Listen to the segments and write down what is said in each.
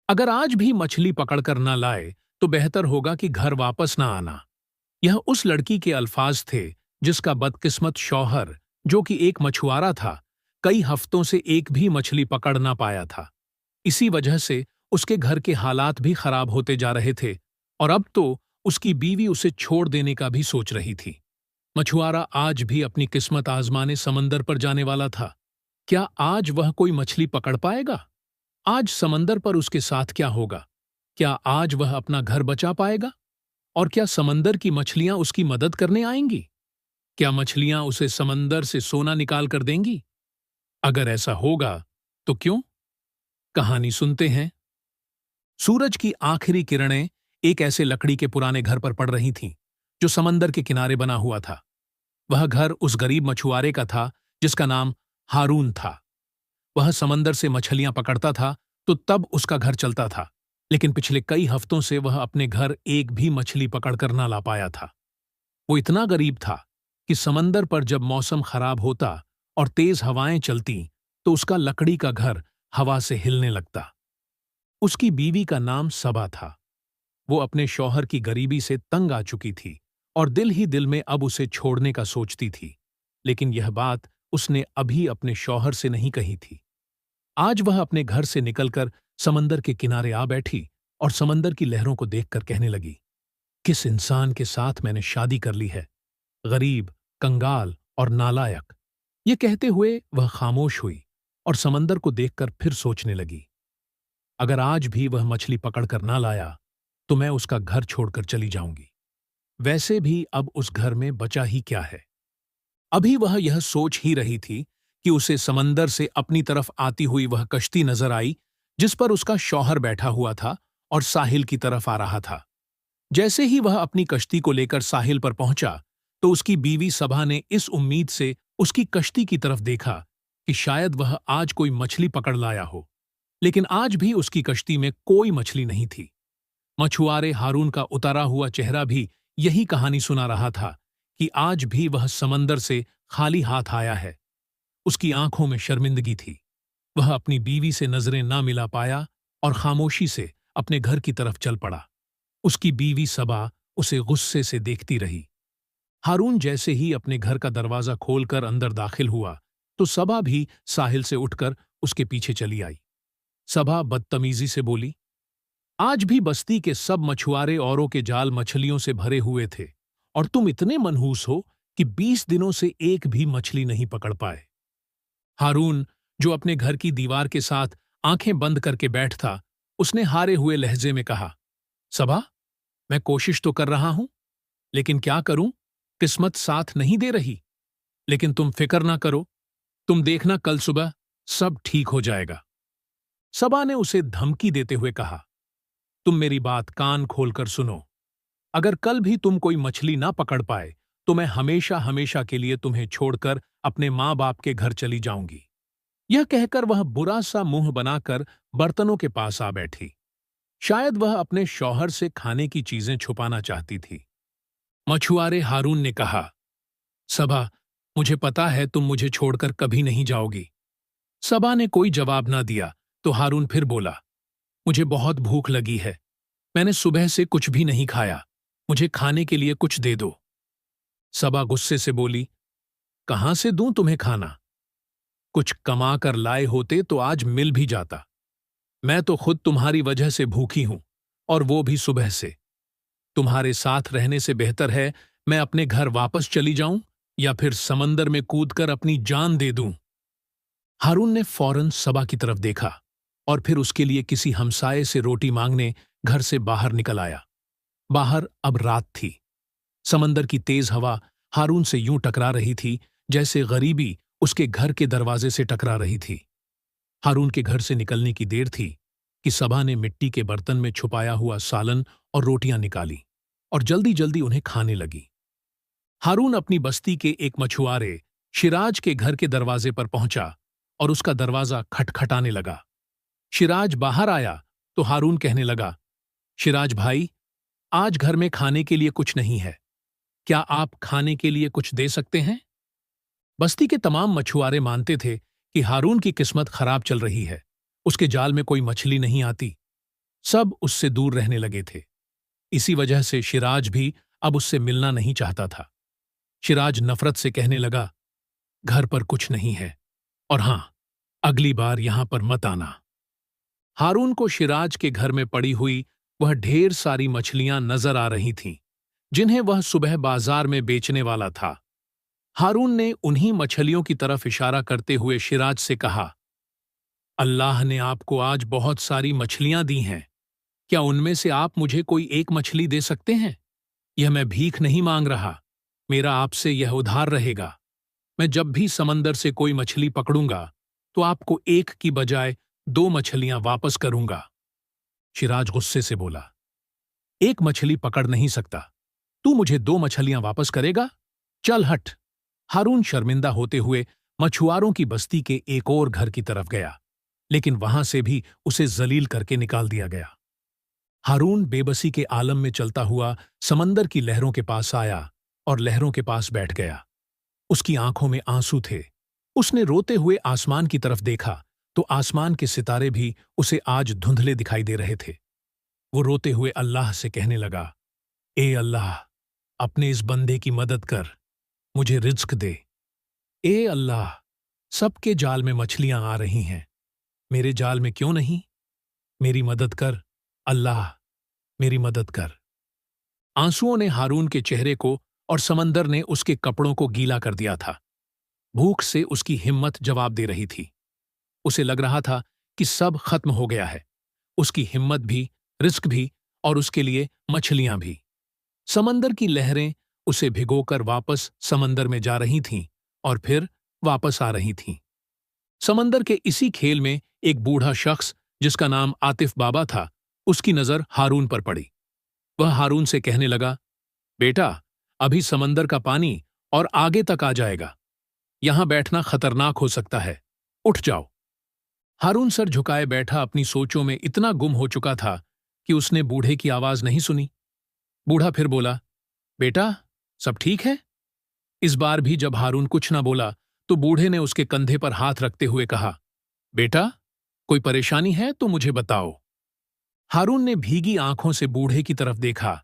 अगर आज भी मछली पकड़कर ना लाए तो बेहतर होगा कि घर वापस ना आना। यह उस लड़की के अल्फाज थे जिसका बदकिस्मत शौहर, जो कि एक मछुआरा था, कई हफ्तों से एक भी मछली पकड़ ना पाया था। इसी वजह से उसके घर के हालात भी खराब होते जा रहे थे और अब तो उसकी बीवी उसे छोड़ देने का भी सोच रही थी। मछुआरा आज भी अपनी किस्मत आजमाने समंदर पर जाने वाला था। क्या आज वह कोई मछली पकड़ पाएगा? आज समंदर पर उसके साथ क्या होगा? क्या आज वह अपना घर बचा पाएगा? और क्या समंदर की मछलियां उसकी मदद करने आएंगी? क्या मछलियां उसे समंदर से सोना निकाल कर देंगी? अगर ऐसा होगा तो क्यों? कहानी सुनते हैं। सूरज की आखिरी किरणें एक ऐसे लकड़ी के पुराने घर पर पड़ रही थीं, जो समंदर के किनारे बना हुआ था। वह घर उस गरीब मछुआरे का था जिसका नाम हारून था। वह समंदर से मछलियां पकड़ता था तो तब उसका घर चलता था, लेकिन पिछले कई हफ्तों से वह अपने घर एक भी मछली पकड़कर ना ला पाया था। वो इतना गरीब था कि समंदर पर जब मौसम खराब होता और तेज हवाएं चलती तो उसका लकड़ी का घर हवा से हिलने लगता। उसकी बीवी का नाम सबा था। वो अपने शौहर की गरीबी से तंग आ चुकी थी और दिल ही दिल में अब उसे छोड़ने का सोचती थी, लेकिन यह बात उसने अभी अपने शौहर से नहीं कही थी। आज वह अपने घर से निकलकर समंदर के किनारे आ बैठी और समंदर की लहरों को देखकर कहने लगी, किस इंसान के साथ मैंने शादी कर ली है, गरीब, कंगाल और नालायक। ये कहते हुए वह खामोश हुई और समंदर को देखकर फिर सोचने लगी, अगर आज भी वह मछली पकड़कर ना लाया तो मैं उसका घर छोड़कर चली जाऊंगी। वैसे भी अब उस घर में बचा ही क्या है। अभी वह यह सोच ही रही थी कि उसे समंदर से अपनी तरफ आती हुई वह कश्ती नजर आई जिस पर उसका शौहर बैठा हुआ था और साहिल की तरफ आ रहा था। जैसे ही वह अपनी कश्ती को लेकर साहिल पर पहुंचा तो उसकी बीवी सभा ने इस उम्मीद से उसकी कश्ती की तरफ देखा कि शायद वह आज कोई मछली पकड़ लाया हो, लेकिन आज भी उसकी कश्ती में कोई मछली नहीं थी। मछुआरे हारून का उतारा हुआ चेहरा भी यही कहानी सुना रहा था कि आज भी वह समंदर से खाली हाथ आया है। उसकी आंखों में शर्मिंदगी थी। वह अपनी बीवी से नजरें ना मिला पाया और खामोशी से अपने घर की तरफ चल पड़ा। उसकी बीवी सबा उसे गुस्से से देखती रही। हारून जैसे ही अपने घर का दरवाजा खोलकर अंदर दाखिल हुआ तो सबा भी साहिल से उठकर उसके पीछे चली आई। सबा बदतमीजी से बोली, आज भी बस्ती के सब मछुआरे औरों के जाल मछलियों से भरे हुए थे और तुम इतने मनहूस हो कि 20 दिनों से एक भी मछली नहीं पकड़ पाए। हारून, जो अपने घर की दीवार के साथ आंखें बंद करके बैठ था, उसने हारे हुए लहजे में कहा, सबा, मैं कोशिश तो कर रहा हूं, लेकिन क्या करूं, किस्मत साथ नहीं दे रही। लेकिन तुम फिक्र ना करो, तुम देखना कल सुबह सब ठीक हो जाएगा। सबा ने उसे धमकी देते हुए कहा, तुम मेरी बात कान खोलकर सुनो। अगर कल भी तुम कोई मछली ना पकड़ पाए तो मैं हमेशा हमेशा के लिए तुम्हें छोड़कर अपने माँ बाप के घर चली जाऊंगी। यह कहकर वह बुरा सा मुंह बनाकर बर्तनों के पास आ बैठी। शायद वह अपने शौहर से खाने की चीजें छुपाना चाहती थी। मछुआरे हारून ने कहा, सबा, मुझे पता है तुम मुझे छोड़कर कभी नहीं जाओगी। सबा ने कोई जवाब ना दिया तो हारून फिर बोला, मुझे बहुत भूख लगी है। मैंने सुबह से कुछ भी नहीं खाया। मुझे खाने के लिए कुछ दे दो। सबा गुस्से से बोली, कहां से दूं तुम्हें खाना? कुछ कमा कर लाए होते तो आज मिल भी जाता। मैं तो खुद तुम्हारी वजह से भूखी हूं, और वो भी सुबह से। तुम्हारे साथ रहने से बेहतर है मैं अपने घर वापस चली जाऊं या फिर समंदर में कूदकर अपनी जान दे दूं। हारून ने फौरन सबा की तरफ देखा और फिर उसके लिए किसी हमसाये से रोटी मांगने घर से बाहर निकल आया। बाहर अब रात थी। समंदर की तेज हवा हारून से यूं टकरा रही थी जैसे गरीबी उसके घर के दरवाजे से टकरा रही थी। हारून के घर से निकलने की देर थी कि सबा ने मिट्टी के बर्तन में छुपाया हुआ सालन और रोटियां निकाली और जल्दी जल्दी उन्हें खाने लगी। हारून अपनी बस्ती के एक मछुआरे शिराज के घर के दरवाजे पर पहुंचा और उसका दरवाजा खटखटाने लगा। शिराज बाहर आया तो हारून कहने लगा, शिराज भाई, आज घर में खाने के लिए कुछ नहीं है। क्या आप खाने के लिए कुछ दे सकते हैं? बस्ती के तमाम मछुआरे मानते थे कि हारून की किस्मत खराब चल रही है। उसके जाल में कोई मछली नहीं आती। सब उससे दूर रहने लगे थे। इसी वजह से शिराज भी अब उससे मिलना नहीं चाहता था। शिराज नफरत से कहने लगा, घर पर कुछ नहीं है, और हां, अगली बार यहां पर मत आना। हारून को शिराज के घर में पड़ी हुई वह ढेर सारी मछलियां नजर आ रही थीं, जिन्हें वह सुबह बाजार में बेचने वाला था। हारून ने उन्हीं मछलियों की तरफ इशारा करते हुए शिराज से कहा, अल्लाह ने आपको आज बहुत सारी मछलियां दी हैं। क्या उनमें से आप मुझे कोई एक मछली दे सकते हैं? यह मैं भीख नहीं मांग रहा, मेरा आपसे यह उधार रहेगा। मैं जब भी समंदर से कोई मछली पकड़ूंगा तो आपको एक की बजाय 2 मछलियां वापस करूंगा। शिराज गुस्से से बोला, एक मछली पकड़ नहीं सकता, तू मुझे 2 मछलियां वापस करेगा? चल हट। हारून शर्मिंदा होते हुए मछुआरों की बस्ती के एक और घर की तरफ गया, लेकिन वहां से भी उसे जलील करके निकाल दिया गया। हारून बेबसी के आलम में चलता हुआ समंदर की लहरों के पास आया और लहरों के पास बैठ गया। उसकी आंखों में आंसू थे। उसने रोते हुए आसमान की तरफ देखा तो आसमान के सितारे भी उसे आज धुंधले दिखाई दे रहे थे। वो रोते हुए अल्लाह से कहने लगा, ए अल्लाह, अपने इस बंदे की मदद कर, मुझे रिज्क दे। ए अल्लाह, सबके जाल में मछलियां आ रही हैं, मेरे जाल में क्यों नहीं? मेरी मदद कर, अल्लाह, मेरी मदद कर। आंसुओं ने हारून के चेहरे को और समंदर ने उसके कपड़ों को गीला कर दिया था। भूख से उसकी हिम्मत जवाब दे रही थी। उसे लग रहा था कि सब खत्म हो गया है, उसकी हिम्मत भी, रिस्क भी, और उसके लिए मछलियां भी। समंदर की लहरें उसे भिगोकर वापस समंदर में जा रही थीं और फिर वापस आ रही थीं। समंदर के इसी खेल में एक बूढ़ा शख्स जिसका नाम आतिफ बाबा था, उसकी नजर हारून पर पड़ी। वह हारून से कहने लगा, बेटा, अभी समंदर का पानी और आगे तक आ जाएगा, यहां बैठना खतरनाक हो सकता है, उठ जाओ। हारून सर झुकाए बैठा अपनी सोचों में इतना गुम हो चुका था कि उसने बूढ़े की आवाज नहीं सुनी। बूढ़ा फिर बोला, बेटा, सब ठीक है? इस बार भी जब हारून कुछ ना बोला तो बूढ़े ने उसके कंधे पर हाथ रखते हुए कहा, बेटा, कोई परेशानी है तो मुझे बताओ। हारून ने भीगी आंखों से बूढ़े की तरफ देखा,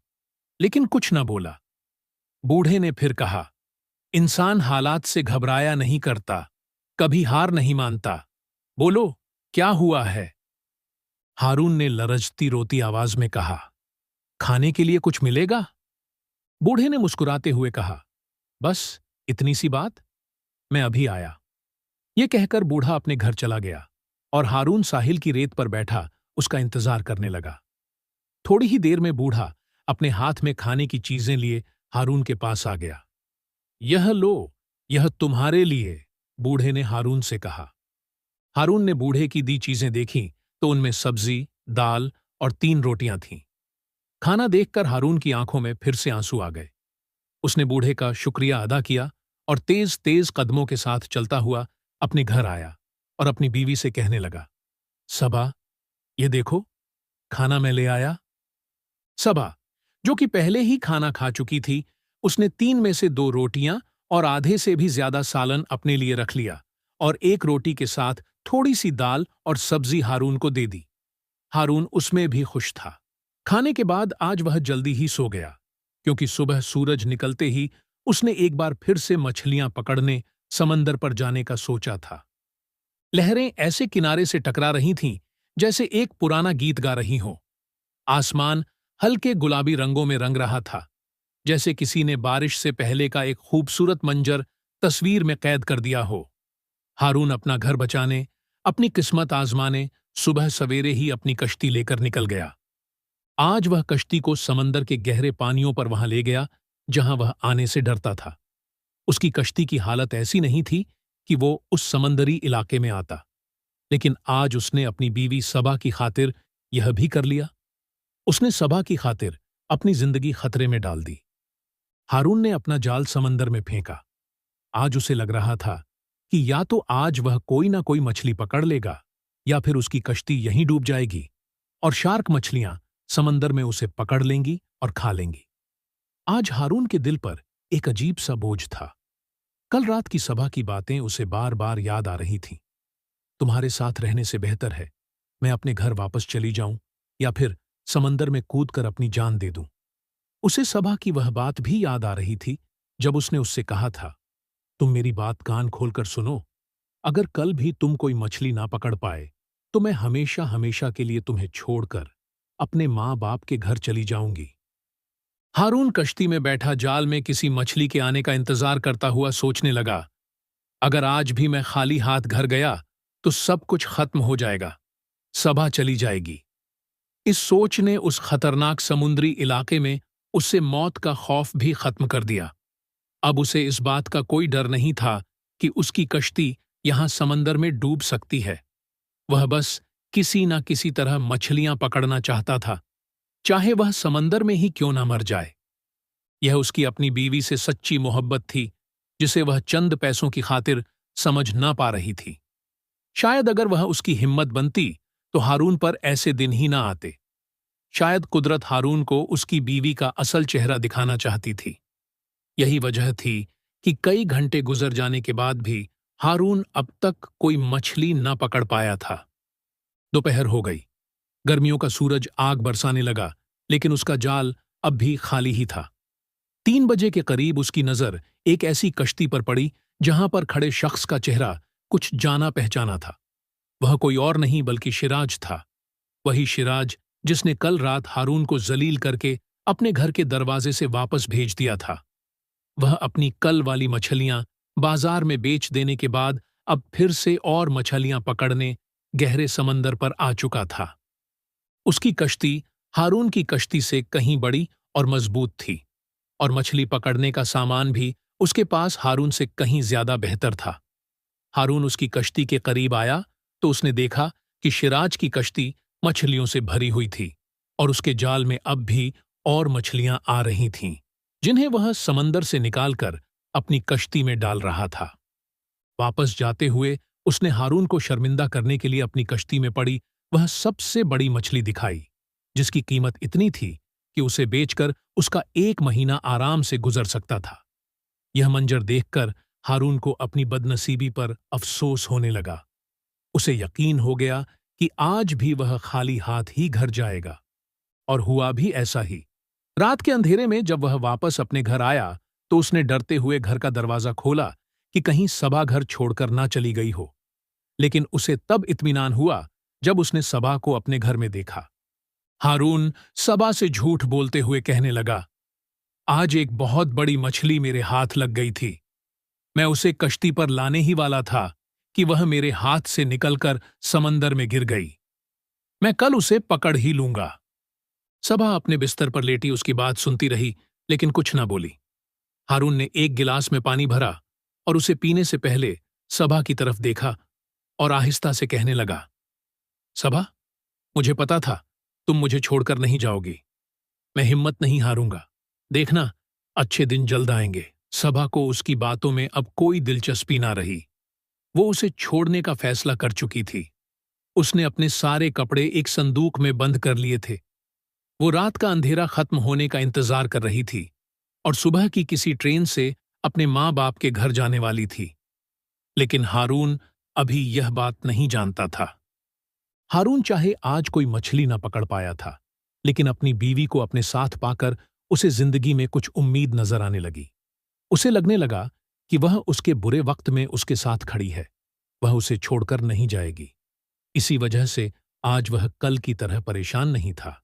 लेकिन कुछ न बोला। बूढ़े ने फिर कहा, इंसान हालात से घबराया नहीं करता, कभी हार नहीं मानता। बोलो, क्या हुआ है? हारून ने लरजती रोती आवाज में कहा, खाने के लिए कुछ मिलेगा? बूढ़े ने मुस्कुराते हुए कहा, बस इतनी सी बात, मैं अभी आया। यह कहकर बूढ़ा अपने घर चला गया और हारून साहिल की रेत पर बैठा उसका इंतजार करने लगा। थोड़ी ही देर में बूढ़ा अपने हाथ में खाने की चीजें लिए हारून के पास आ गया। यह लो, यह तुम्हारे लिए, बूढ़े ने हारून से कहा। हारून ने बूढ़े की दी चीजें देखीं तो उनमें सब्जी, दाल और 3 रोटियां थीं। खाना देखकर हारून की आंखों में फिर से आंसू आ गए। उसने बूढ़े का शुक्रिया अदा किया और तेज तेज कदमों के साथ चलता हुआ अपने घर आया और अपनी बीवी से कहने लगा, सबा, ये देखो, खाना मैं ले आया। सबा, जो कि पहले ही खाना खा चुकी थी, उसने 3 में से 2 रोटियां और आधे से भी ज्यादा सालन अपने लिए रख लिया और 1 रोटी के साथ थोड़ी सी दाल और सब्जी हारून को दे दी। हारून उसमें भी खुश था। खाने के बाद आज वह जल्दी ही सो गया, क्योंकि सुबह सूरज निकलते ही उसने एक बार फिर से मछलियां पकड़ने समंदर पर जाने का सोचा था। लहरें ऐसे किनारे से टकरा रही थीं जैसे एक पुराना गीत गा रही हो। आसमान हल्के गुलाबी रंगों में रंग रहा था, जैसे किसी ने बारिश से पहले का एक खूबसूरत मंजर तस्वीर में कैद कर दिया हो। हारून अपना घर बचाने, अपनी किस्मत आजमाने सुबह सवेरे ही अपनी कश्ती लेकर निकल गया। आज वह कश्ती को समंदर के गहरे पानियों पर वहां ले गया जहां वह आने से डरता था। उसकी कश्ती की हालत ऐसी नहीं थी कि वो उस समंदरी इलाके में आता, लेकिन आज उसने अपनी बीवी सबा की खातिर यह भी कर लिया। उसने सबा की खातिर अपनी जिंदगी खतरे में डाल दी। हारून ने अपना जाल समंदर में फेंका। आज उसे लग रहा था कि या तो आज वह कोई ना कोई मछली पकड़ लेगा या फिर उसकी कश्ती यहीं डूब जाएगी और शार्क मछलियां समंदर में उसे पकड़ लेंगी और खा लेंगी। आज हारून के दिल पर एक अजीब सा बोझ था। कल रात की सभा की बातें उसे बार बार याद आ रही थीं। तुम्हारे साथ रहने से बेहतर है मैं अपने घर वापस चली जाऊं, या फिर समंदर में कूदकर अपनी जान दे दूं। उसे सबा की वह बात भी याद आ रही थी जब उसने उससे कहा था, तुम मेरी बात कान खोलकर सुनो। अगर कल भी तुम कोई मछली ना पकड़ पाए तो मैं हमेशा हमेशा के लिए तुम्हें छोड़कर अपने माँ बाप के घर चली जाऊंगी। हारून कश्ती में बैठा जाल में किसी मछली के आने का इंतजार करता हुआ सोचने लगा, अगर आज भी मैं खाली हाथ घर गया तो सब कुछ खत्म हो जाएगा, सबा चली जाएगी। इस सोच ने उस खतरनाक समुद्री इलाके में उससे मौत का खौफ भी खत्म कर दिया। अब उसे इस बात का कोई डर नहीं था कि उसकी कश्ती यहां समंदर में डूब सकती है। वह बस किसी न किसी तरह मछलियां पकड़ना चाहता था, चाहे वह समंदर में ही क्यों ना मर जाए। यह उसकी अपनी बीवी से सच्ची मोहब्बत थी, जिसे वह चंद पैसों की खातिर समझ ना पा रही थी। शायद अगर वह उसकी हिम्मत बनती तो हारून पर ऐसे दिन ही ना आते। शायद कुदरत हारून को उसकी बीवी का असल चेहरा दिखाना चाहती थी। यही वजह थी कि कई घंटे गुजर जाने के बाद भी हारून अब तक कोई मछली न पकड़ पाया था। दोपहर हो गई, गर्मियों का सूरज आग बरसाने लगा, लेकिन उसका जाल अब भी खाली ही था। 3 बजे के करीब उसकी नजर एक ऐसी कश्ती पर पड़ी जहां पर खड़े शख्स का चेहरा कुछ जाना पहचाना था। वह कोई और नहीं बल्कि शिराज था, वही शिराज जिसने कल रात हारून को जलील करके अपने घर के दरवाजे से वापस भेज दिया था। वह अपनी कल वाली मछलियां बाजार में बेच देने के बाद अब फिर से और मछलियां पकड़ने गहरे समंदर पर आ चुका था। उसकी कश्ती हारून की कश्ती से कहीं बड़ी और मजबूत थी, और मछली पकड़ने का सामान भी उसके पास हारून से कहीं ज्यादा बेहतर था। हारून उसकी कश्ती के करीब आया तो उसने देखा कि शिराज की कश्ती मछलियों से भरी हुई थी, और उसके जाल में अब भी और मछलियां आ रही थीं, जिन्हें वह समंदर से निकालकर अपनी कश्ती में डाल रहा था। वापस जाते हुए उसने हारून को शर्मिंदा करने के लिए अपनी कश्ती में पड़ी वह सबसे बड़ी मछली दिखाई, जिसकी कीमत इतनी थी कि उसे बेचकर उसका 1 महीना आराम से गुजर सकता था। यह मंजर देखकर हारून को अपनी बदनसीबी पर अफसोस होने लगा। उसे यकीन हो गया कि आज भी वह खाली हाथ ही घर जाएगा, और हुआ भी ऐसा ही। रात के अंधेरे में जब वह वापस अपने घर आया तो उसने डरते हुए घर का दरवाजा खोला कि कहीं सबा घर छोड़कर ना चली गई हो। लेकिन उसे तब इत्मीनान हुआ जब उसने सबा को अपने घर में देखा। हारून सबा से झूठ बोलते हुए कहने लगा, आज एक बहुत बड़ी मछली मेरे हाथ लग गई थी। मैं उसे कश्ती पर लाने ही वाला था कि वह मेरे हाथ से निकलकर समंदर में गिर गई। मैं कल उसे पकड़ ही लूंगा। सबा अपने बिस्तर पर लेटी उसकी बात सुनती रही, लेकिन कुछ न बोली। हारून ने एक गिलास में पानी भरा और उसे पीने से पहले सबा की तरफ देखा और आहिस्ता से कहने लगा, सबा, मुझे पता था तुम मुझे छोड़कर नहीं जाओगी। मैं हिम्मत नहीं हारूंगा। देखना, अच्छे दिन जल्द आएंगे। सबा को उसकी बातों में अब कोई दिलचस्पी ना रही। वो उसे छोड़ने का फैसला कर चुकी थी। उसने अपने सारे कपड़े एक संदूक में बंद कर लिए थे। वो रात का अंधेरा खत्म होने का इंतजार कर रही थी और सुबह की किसी ट्रेन से अपने माँ बाप के घर जाने वाली थी। लेकिन हारून अभी यह बात नहीं जानता था। हारून चाहे आज कोई मछली ना पकड़ पाया था, लेकिन अपनी बीवी को अपने साथ पाकर उसे जिंदगी में कुछ उम्मीद नजर आने लगी। उसे लगने लगा कि वह उसके बुरे वक्त में उसके साथ खड़ी है, वह उसे छोड़कर नहीं जाएगी। इसी वजह से आज वह कल की तरह परेशान नहीं था।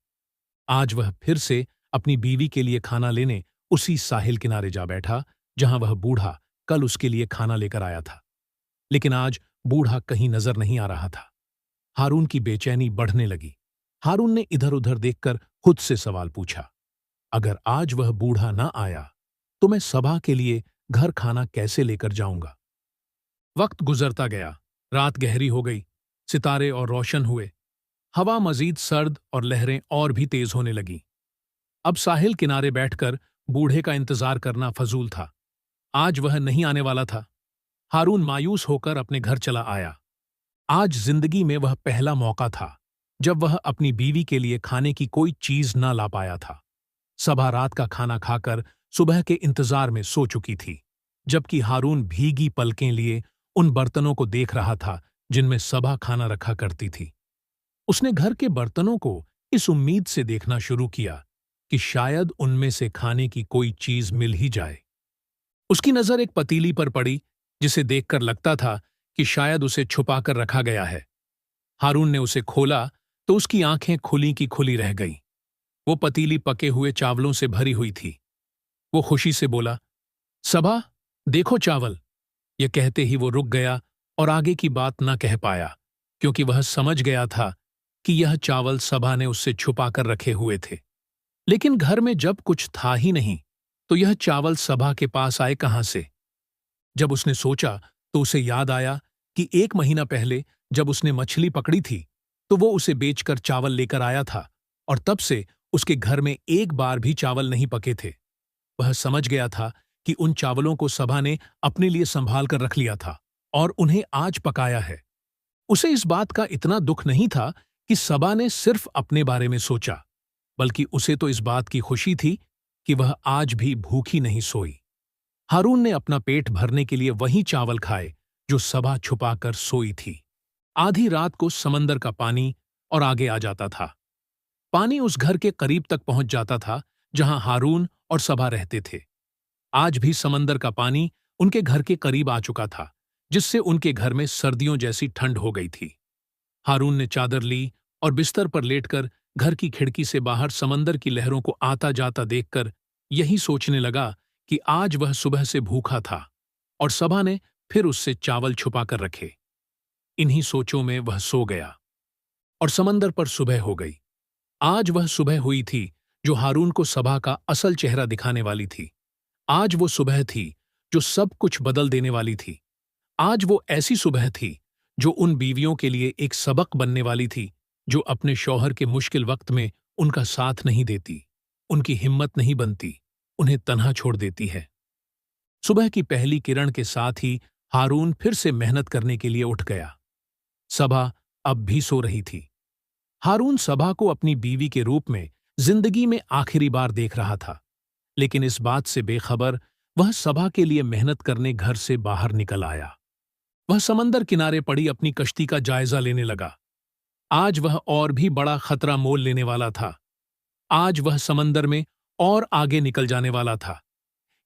आज वह फिर से अपनी बीवी के लिए खाना लेने उसी साहिल किनारे जा बैठा जहां वह बूढ़ा कल उसके लिए खाना लेकर आया था। लेकिन आज बूढ़ा कहीं नजर नहीं आ रहा था। हारून की बेचैनी बढ़ने लगी। हारून ने इधर उधर देखकर खुद से सवाल पूछा, अगर आज वह बूढ़ा ना आया तो मैं सबा के लिए घर खाना कैसे लेकर जाऊंगा। वक्त गुजरता गया, रात गहरी हो गई, सितारे और रोशन हुए, हवा मजीद सर्द और लहरें और भी तेज होने लगीं। अब साहिल किनारे बैठकर बूढ़े का इंतजार करना फजूल था। आज वह नहीं आने वाला था। हारून मायूस होकर अपने घर चला आया। आज जिंदगी में वह पहला मौका था जब वह अपनी बीवी के लिए खाने की कोई चीज ना ला पाया था। सबा रात का खाना खाकर सुबह के इंतजार में सो चुकी थी, जबकि हारून भीगी पलकें लिए उन बर्तनों को देख रहा था जिनमें सबा खाना रखा करती थी। उसने घर के बर्तनों को इस उम्मीद से देखना शुरू किया कि शायद उनमें से खाने की कोई चीज मिल ही जाए। उसकी नजर एक पतीली पर पड़ी जिसे देखकर लगता था कि शायद उसे छुपाकर रखा गया है। हारून ने उसे खोला तो उसकी आंखें खुली की खुली रह गईं। वो पतीली पके हुए चावलों से भरी हुई थी। वो खुशी से बोला, सबा, देखो चावल। यह कहते ही वो रुक गया और आगे की बात न कह पाया, क्योंकि वह समझ गया था कि यह चावल सबा ने उससे छुपाकर रखे हुए थे। लेकिन घर में जब कुछ था ही नहीं, तो यह चावल सबा के पास आए कहां से? जब उसने सोचा तो उसे याद आया कि 1 महीना पहले जब उसने मछली पकड़ी थी, तो वो उसे बेचकर चावल लेकर आया था और तब से उसके घर में एक बार भी चावल नहीं पके थे। वह समझ गया था कि उन चावलों को सबा ने अपने लिए संभाल कर रख लिया था और उन्हें आज पकाया है। उसे इस बात का इतना दुख नहीं था कि सबा ने सिर्फ अपने बारे में सोचा, बल्कि उसे तो इस बात की खुशी थी कि वह आज भी भूखी नहीं सोई। हारून ने अपना पेट भरने के लिए वही चावल खाए जो सबा छुपाकर सोई थी। आधी रात को समंदर का पानी और आगे आ जाता था। पानी उस घर के करीब तक पहुंच जाता था जहां हारून और सबा रहते थे। आज भी समंदर का पानी उनके घर के करीब आ चुका था, जिससे उनके घर में सर्दियों जैसी ठंड हो गई थी। हारून ने चादर ली और बिस्तर पर लेटकर घर की खिड़की से बाहर समंदर की लहरों को आता जाता देखकर यही सोचने लगा कि आज वह सुबह से भूखा था और सबा ने फिर उससे चावल छुपाकर रखे। इन्हीं सोचों में वह सो गया और समंदर पर सुबह हो गई। आज वह सुबह हुई थी जो हारून को सबा का असल चेहरा दिखाने वाली थी। आज वो सुबह थी जो सब कुछ बदल देने वाली थी। आज वो ऐसी सुबह थी जो उन बीवियों के लिए एक सबक बनने वाली थी जो अपने शौहर के मुश्किल वक्त में उनका साथ नहीं देती, उनकी हिम्मत नहीं बनती, उन्हें तन्हा छोड़ देती है। सुबह की पहली किरण के साथ ही हारून फिर से मेहनत करने के लिए उठ गया। सबा अब भी सो रही थी। हारून सबा को अपनी बीवी के रूप में जिंदगी में आखिरी बार देख रहा था, लेकिन इस बात से बेखबर वह सबा के लिए मेहनत करने घर से बाहर निकल आया। वह समंदर किनारे पड़ी अपनी कश्ती का जायजा लेने लगा। आज वह और भी बड़ा खतरा मोल लेने वाला था। आज वह समंदर में और आगे निकल जाने वाला था।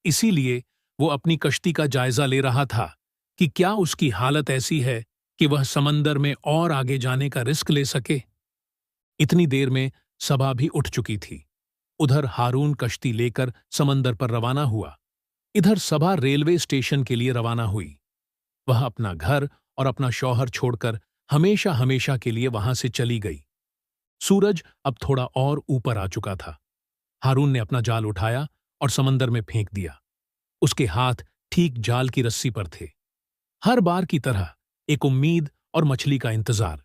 इसीलिए वो अपनी कश्ती का जायजा ले रहा था कि क्या उसकी हालत ऐसी है कि वह समंदर में और आगे जाने का रिस्क ले सके। इतनी देर में सबा भी उठ चुकी थी। उधर हारून कश्ती लेकर समंदर पर रवाना हुआ, इधर सबा रेलवे स्टेशन के लिए रवाना हुई। वह अपना घर और अपना शौहर छोड़कर हमेशा हमेशा के लिए वहां से चली गई। सूरज अब थोड़ा और ऊपर आ चुका था। हारून ने अपना जाल उठाया और समंदर में फेंक दिया। उसके हाथ ठीक जाल की रस्सी पर थे। हर बार की तरह एक उम्मीद और मछली का इंतजार,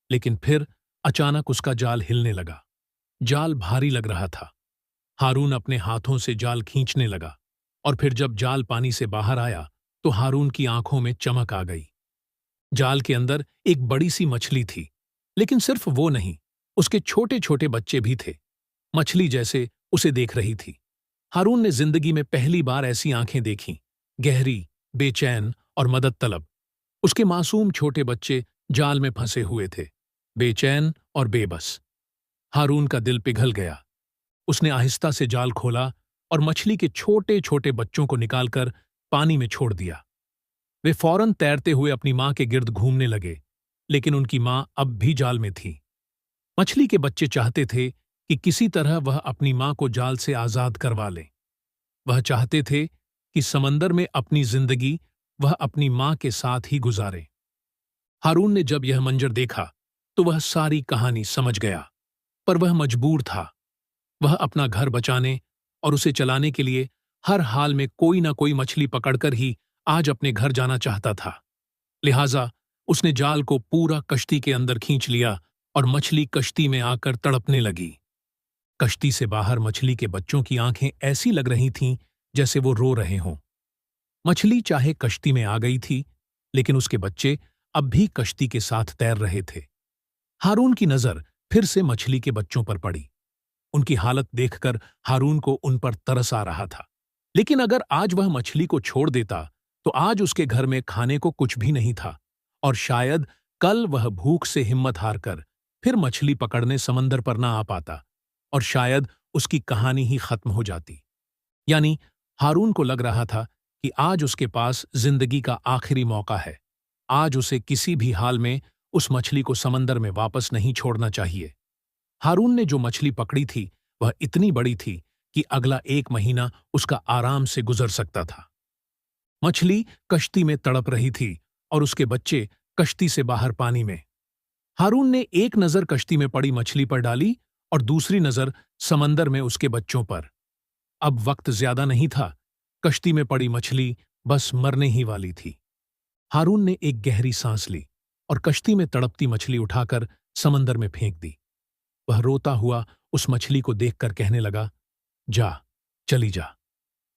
लेकिन फिर अचानक उसका जाल हिलने लगा। जाल भारी लग रहा था। हारून अपने हाथों से जाल खींचने लगा और फिर जब जाल पानी से बाहर आया तो हारून की आंखों में चमक आ गई। जाल के अंदर एक बड़ी सी मछली थी, लेकिन सिर्फ वो नहीं, उसके छोटे छोटे बच्चे भी थे। मछली जैसे उसे देख रही थी। हारून ने जिंदगी में पहली बार ऐसी आंखें देखीं, गहरी, बेचैन और मदद तलब। उसके मासूम छोटे बच्चे जाल में फंसे हुए थे, बेचैन और बेबस। हारून का दिल पिघल गया। उसने आहिस्ता से जाल खोला और मछली के छोटे छोटे बच्चों को निकालकर पानी में छोड़ दिया। वे फौरन तैरते हुए अपनी मां के गिर्द घूमने लगे, लेकिन उनकी मां अब भी जाल में थी। मछली के बच्चे चाहते थे कि किसी तरह वह अपनी मां को जाल से आजाद करवा ले। वह चाहते थे कि समंदर में अपनी जिंदगी वह अपनी मां के साथ ही गुजारे। हारून ने जब यह मंजर देखा तो वह सारी कहानी समझ गया, पर वह मजबूर था। वह अपना घर बचाने और उसे चलाने के लिए हर हाल में कोई ना कोई मछली पकड़कर ही आज अपने घर जाना चाहता था। लिहाजा उसने जाल को पूरा कश्ती के अंदर खींच लिया और मछली कश्ती में आकर तड़पने लगी। कश्ती से बाहर मछली के बच्चों की आंखें ऐसी लग रही थीं जैसे वो रो रहे हों। मछली चाहे कश्ती में आ गई थी, लेकिन उसके बच्चे अब भी कश्ती के साथ तैर रहे थे। हारून की नजर फिर से मछली के बच्चों पर पड़ी। उनकी हालत देखकर हारून को उन पर तरस आ रहा था। लेकिन अगर आज वह मछली को छोड़ देता तो आज उसके घर में खाने को कुछ भी नहीं था और शायद कल वह भूख से हिम्मत हारकर फिर मछली पकड़ने समंदर पर ना आ पाता और शायद उसकी कहानी ही खत्म हो जाती। यानी हारून को लग रहा था कि आज उसके पास जिंदगी का आखिरी मौका है। आज उसे किसी भी हाल में उस मछली को समंदर में वापस नहीं छोड़ना चाहिए। हारून ने जो मछली पकड़ी थी वह इतनी बड़ी थी कि अगला 1 महीना उसका आराम से गुजर सकता था। मछली कश्ती में तड़प रही थी और उसके बच्चे कश्ती से बाहर पानी में। हारून ने एक नजर कश्ती में पड़ी मछली पर डाली और दूसरी नजर समंदर में उसके बच्चों पर। अब वक्त ज्यादा नहीं था, कश्ती में पड़ी मछली बस मरने ही वाली थी। हारून ने एक गहरी सांस ली और कश्ती में तड़पती मछली उठाकर समंदर में फेंक दी। वह रोता हुआ उस मछली को देखकर कहने लगा, जा, चली जा।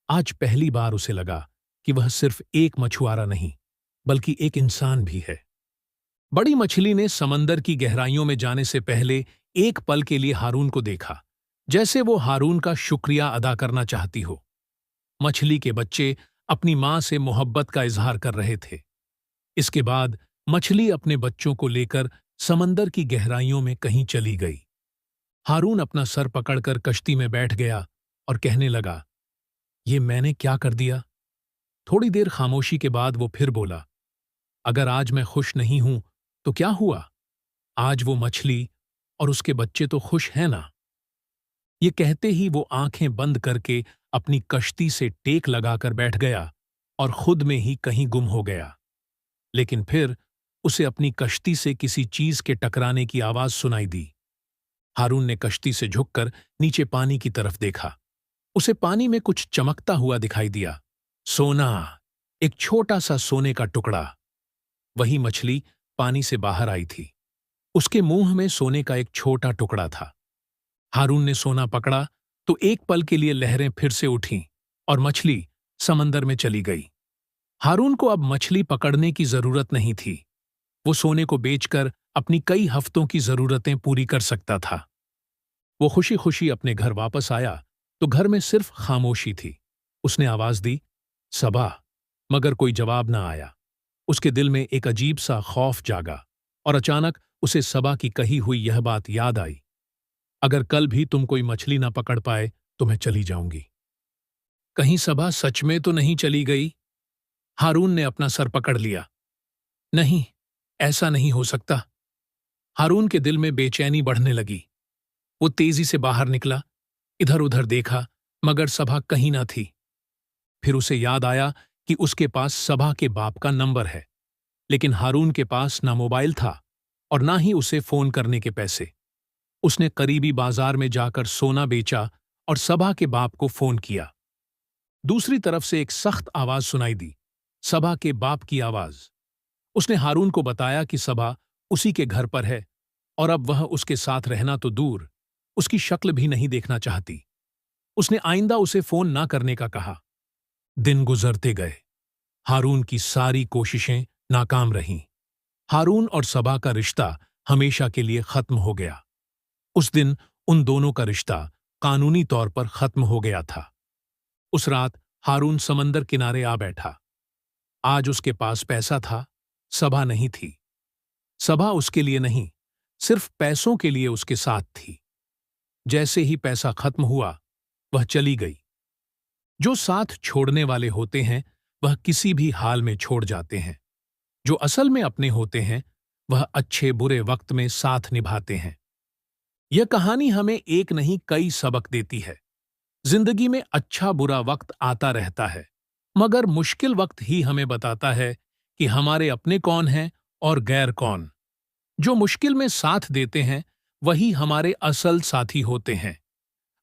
आज पहली बार उसे लगा कि वह सिर्फ एक मछुआरा नहीं, बल्कि एक इंसान भी है। बड़ी मछली ने समंदर की गहराइयों में जाने से पहले एक पल के लिए हारून को देखा, जैसे वो हारून का शुक्रिया अदा करना चाहती हो। मछली के बच्चे अपनी मां से मोहब्बत का इजहार कर रहे थे। इसके बाद मछली अपने बच्चों को लेकर समंदर की गहराइयों में कहीं चली गई। हारून अपना सर पकड़कर कश्ती में बैठ गया और कहने लगा, ये मैंने क्या कर दिया? थोड़ी देर खामोशी के बाद वो फिर बोला, अगर आज मैं खुश नहीं हूं तो क्या हुआ? आज वो मछली और उसके बच्चे तो खुश हैं ना। ये कहते ही वो आंखें बंद करके अपनी कश्ती से टेक लगाकर बैठ गया और खुद में ही कहीं गुम हो गया। लेकिन फिर उसे अपनी कश्ती से किसी चीज के टकराने की आवाज सुनाई दी। हारून ने कश्ती से झुककर नीचे पानी की तरफ देखा। उसे पानी में कुछ चमकता हुआ दिखाई दिया। सोना, एक छोटा सा सोने का टुकड़ा। वही मछली पानी से बाहर आई थी। उसके मुंह में सोने का एक छोटा टुकड़ा था। हारून ने सोना पकड़ा तो एक पल के लिए लहरें फिर से उठीं और मछली समंदर में चली गई। हारून को अब मछली पकड़ने की जरूरत नहीं थी। वो सोने को बेचकर अपनी कई हफ्तों की जरूरतें पूरी कर सकता था। वो खुशी खुशी अपने घर वापस आया तो घर में सिर्फ खामोशी थी। उसने आवाज दी, सबा, मगर कोई जवाब न आया। उसके दिल में एक अजीब सा खौफ जागा और अचानक उसे सबा की कही हुई यह बात याद आई, अगर कल भी तुम कोई मछली ना पकड़ पाए तो मैं चली जाऊंगी। कहीं सबा सच में तो नहीं चली गई? हारून ने अपना सर पकड़ लिया। नहीं, ऐसा नहीं हो सकता। हारून के दिल में बेचैनी बढ़ने लगी। वो तेजी से बाहर निकला, इधर उधर देखा, मगर सबा कहीं ना थी। फिर उसे याद आया कि उसके पास सबा के बाप का नंबर है, लेकिन हारून के पास ना मोबाइल था और ना ही उसे फोन करने के पैसे। उसने करीबी बाजार में जाकर सोना बेचा और सबा के बाप को फोन किया। दूसरी तरफ से एक सख्त आवाज सुनाई दी, सबा के बाप की आवाज। उसने हारून को बताया कि सबा उसी के घर पर है और अब वह उसके साथ रहना तो दूर, उसकी शक्ल भी नहीं देखना चाहती। उसने आइंदा उसे फोन ना करने का कहा। दिन गुजरते गए। हारून की सारी कोशिशें नाकाम रहीं। हारून और सबा का रिश्ता हमेशा के लिए खत्म हो गया। उस दिन उन दोनों का रिश्ता कानूनी तौर पर खत्म हो गया था। उस रात हारून समंदर किनारे आ बैठा। आज उसके पास पैसा था, सबा नहीं थी। सबा उसके लिए नहीं, सिर्फ पैसों के लिए उसके साथ थी। जैसे ही पैसा खत्म हुआ, वह चली गई। जो साथ छोड़ने वाले होते हैं वह किसी भी हाल में छोड़ जाते हैं। जो असल में अपने होते हैं वह अच्छे बुरे वक्त में साथ निभाते हैं। यह कहानी हमें एक नहीं कई सबक देती है। जिंदगी में अच्छा बुरा वक्त आता रहता है, मगर मुश्किल वक्त ही हमें बताता है कि हमारे अपने कौन हैं और गैर कौन। जो मुश्किल में साथ देते हैं वही हमारे असल साथी होते हैं।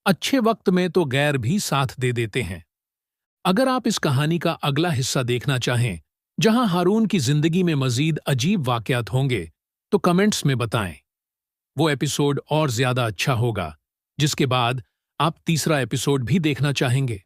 अच्छे वक्त में तो गैर भी साथ दे देते हैं। अगर आप इस कहानी का अगला हिस्सा देखना चाहें, जहां हारून की जिंदगी में मजीद अजीब वाकयात होंगे, तो कमेंट्स में बताएं। वो एपिसोड और ज्यादा अच्छा होगा, जिसके बाद आप तीसरा एपिसोड भी देखना चाहेंगे।